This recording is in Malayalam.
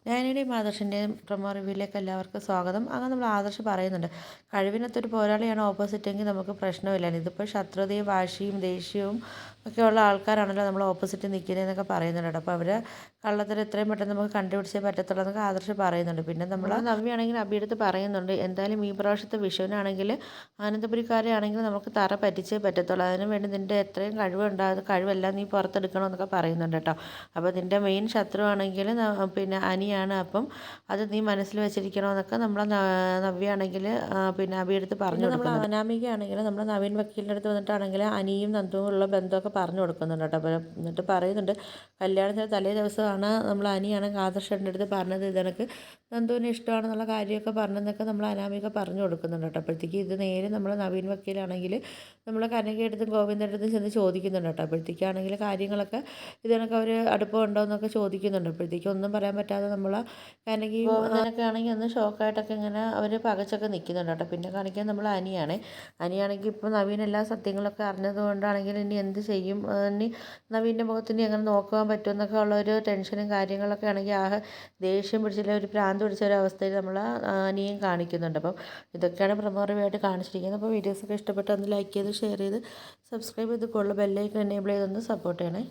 ഞാനിവിടെയും ആദർശിൻ്റെയും പ്രൊമോ റിവ്യൂയിലേക്ക് എല്ലാവർക്കും സ്വാഗതം. അങ്ങനെ നമ്മൾ ആദർശ് പറയുന്നുണ്ട്, കഴിവിനകത്തൊരു പോരാളിയാണ് ഓപ്പോസിറ്റ് എങ്കിൽ നമുക്ക് പ്രശ്നമില്ല. ഇതിപ്പോൾ ശത്രുതയും വാശിയും ദേഷ്യവും ഒക്കെയുള്ള ആൾക്കാരാണല്ലോ നമ്മൾ ഓപ്പോസിറ്റ് നിൽക്കുന്നതെന്നൊക്കെ പറയുന്നുണ്ട്. അപ്പോൾ അവർ കള്ളത്തരം എത്രയും പെട്ടെന്ന് നമുക്ക് കണ്ടുപിടിച്ചേ പറ്റത്തുള്ളൂ എന്നൊക്കെ ആദർശ് പറയുന്നുണ്ട്. പിന്നെ നമ്മൾ നവ്യാണെങ്കിൽ അഭിയെടുത്ത് പറയുന്നുണ്ട്, എന്തായാലും ഈ പ്രാവശ്യത്തെ വിഷുവിനാണെങ്കിൽ ആനന്ദപുരിക്കാരെ ആണെങ്കിൽ നമുക്ക് തറ പറ്റിച്ചേ പറ്റത്തുള്ളൂ. അതിനു വേണ്ടി നിൻ്റെ എത്രയും കഴിവുണ്ടാകും കഴിവെല്ലാം നീ പുറത്തെടുക്കണമെന്നൊക്കെ പറയുന്നുണ്ട് കേട്ടോ. അപ്പോൾ നിൻ്റെ മെയിൻ ശത്രുവാണെങ്കിൽ പിന്നെ അനിയാണ്. അപ്പം അത് നീ മനസ്സിൽ വെച്ചിരിക്കണമെന്നൊക്കെ നമ്മളെ നവ്യാണെങ്കിൽ പിന്നെ അഭിയെടുത്ത് പറഞ്ഞു കൊടുക്കുന്നുണ്ട്. അനാമികയാണെങ്കിൽ നമ്മൾ നവീൻ വക്കീലിൻ്റെ അടുത്ത് വന്നിട്ടാണെങ്കിൽ അനിയും നന്ദുവും ഉള്ള ബന്ധമൊക്കെ പറഞ്ഞു കൊടുക്കുന്നുണ്ട് കേട്ടോ. അപ്പോൾ എന്നിട്ട് പറയുന്നുണ്ട്, കല്യാണത്തിന് തലേ ദിവസമാണ് നമ്മൾ അനിയാണെങ്കിൽ ആദർശൻ്റെ അടുത്ത് പറഞ്ഞത് ഇതെനിക്ക് നന്ദുവിനെ ഇഷ്ടമാണെന്നുള്ള കാര്യമൊക്കെ പറഞ്ഞെന്നൊക്കെ നമ്മൾ അനാമിക പറഞ്ഞു കൊടുക്കുന്നുണ്ട് കേട്ടോ. അപ്പോഴത്തേക്ക് ഇത് നേരെ നമ്മൾ നവീൻ വക്കീലാണെങ്കിൽ നമ്മൾ കനകയെടുത്തും ഗോവിന്ദൻ്റെ അടുത്തും ചെന്ന് ചോദിക്കുന്നുണ്ട് കേട്ടോ. അപ്പോഴത്തേക്കാണെങ്കിൽ കാര്യങ്ങളൊക്കെ ഇതിനൊക്കെ അവർ അടുപ്പമുണ്ടോ എന്നൊക്കെ ചോദിക്കുന്നുണ്ട്. അപ്പോഴത്തേക്കും ഒന്നും പറയാൻ പറ്റാതെ നമ്മൾ കനകയും ഗോവിന്ദനൊക്കെ ആണെങ്കിൽ ഒന്ന് ഷോക്കായിട്ടൊക്കെ ഇങ്ങനെ അവർ പകച്ചൊക്കെ നിൽക്കുന്നുണ്ട് കേട്ടോ. പിന്നെ കാണിക്കാൻ നമ്മൾ അനിയാണെങ്കിൽ ഇപ്പോൾ നവീൻ എല്ലാ സത്യങ്ങളൊക്കെ അറിഞ്ഞതുകൊണ്ടാണെങ്കിൽ ഇനി എന്ത് ചെയ്യും, ഇനി നവീൻ്റെ മുഖത്തിന് എങ്ങനെ നോക്കാൻ പറ്റുമെന്നൊക്കെ ഉള്ളൊരു ടെൻഷനും കാര്യങ്ങളൊക്കെ ആണെങ്കിൽ ദേഷ്യം പിടിച്ചില്ല ഒരു ഭ്രാന്ത് പിടിച്ച ഒരു അവസ്ഥയിൽ നമ്മൾ അനിയും കാണിക്കുന്നുണ്ട്. അപ്പം ഇതൊക്കെയാണ് പ്രൊമോ റിവ്യൂ ആയിട്ട് കാണിച്ചിരിക്കുന്നത്. അപ്പോൾ വീഡിയോസൊക്കെ ഇഷ്ടപ്പെട്ട് ഒന്ന് ലൈക്ക് ചെയ്ത് ഷെയർ ചെയ്ത് സബ്സ്ക്രൈബ് ചെയ്ത് കൊള്ളും, ബെല്ലൈക്കൺ എനേബിൾ ചെയ്തൊന്ന് സപ്പോർട്ട് ചെയ്യണേ.